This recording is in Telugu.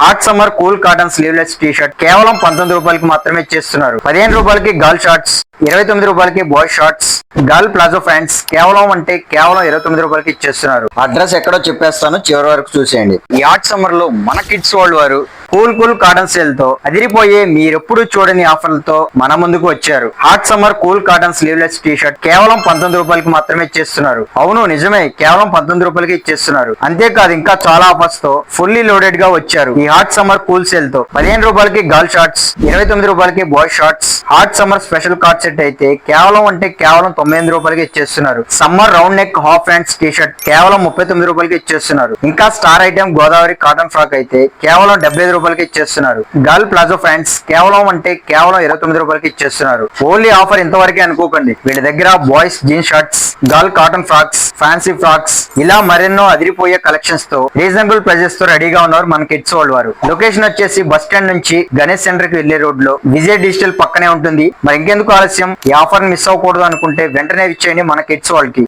Hot summer cool cotton sleeveless tea shirt కేవలం 19 రూపాయలకి మాత్రమే చేస్తున్నారు. 15 రూపాయలకి గర్ల్ షార్ట్స్, 29 రూపాయలకి boy shorts, girl palazzo pants కేవలం 29 రూపాయలకి ఇచ్చేస్తున్నారు. అడ్రస్ ఎక్కడో చెప్పేస్తాను, చివరి వరకు చూసేయండి. ఈ హాట్ సమ్మర్ లో మన కిడ్స్ వరల్డ్ వారు కూల్ కాటన్ సేల్ తో అదిరిపోయే మీరెప్పుడు చూడని ఆఫర్లతో మన ముందుకు వచ్చారు. Hot summer cool cotton sleeveless tea shirt కేవలం 19 రూపాయలకి మాత్రమే చేస్తున్నారు. అవును నిజమే, కేవలం 19 రూపాయలకి ఇచ్చేస్తున్నారు. అంతేకాదు ఇంకా చాలా ఆఫర్స్ తో ఫుల్లీ లోడెడ్ గా వచ్చారు. ఈ హాట్ సమ్మర్ కూల్ సేల్ తో 15 రూపాయలకి గర్ల్ షార్ట్స్, 29 రూపాయలకి boy shorts, hot summer special coord set అయితే కేవలం 98 రూపాయలకి ఇచ్చేస్తున్నారు. Summer round neck half hands T shirt కేవలం 39 రూపాయలకి ఇచ్చేస్తున్నారు. ఇంకా star item Godavari cotton frock అయితే కేవలం 75 రూపాయలకి ఇచ్చేస్తున్నారు. గర్ల్ ప్లాజో ప్యాంట్స్ కేవలం 29 రూపాయలకి ఇచ్చేస్తున్నారు. ఓన్లీ ఆఫర్ ఇంతవరకే అనుకోకండి. వీళ్ళ దగ్గర boys jeans shirts, girl cotton frocks, fancy frocks ఇలా మరెన్నో అదిరిపోయే కలెక్షన్స్ తో రీజనబుల్ ప్రైజెస్ తో రెడీగా ఉన్నారు మన కిడ్స్ వరల్డ్ వారు. లొకేషన్ వచ్చేసి బస్ స్టాండ్ నుంచి గణేష్ సెంటర్ కి వెళ్లే రోడ్ లో విజయ్ డిజిటల్ పక్కనే ఉంటుంది. మరి ఇంకెందుకు ఆలస్యం, ఈ ఆఫర్ మిస్ అవ్వకూడదు అనుకుంటే వెంటనే ఇచ్చేయండి మన కిడ్స్ వరల్డ్ కి.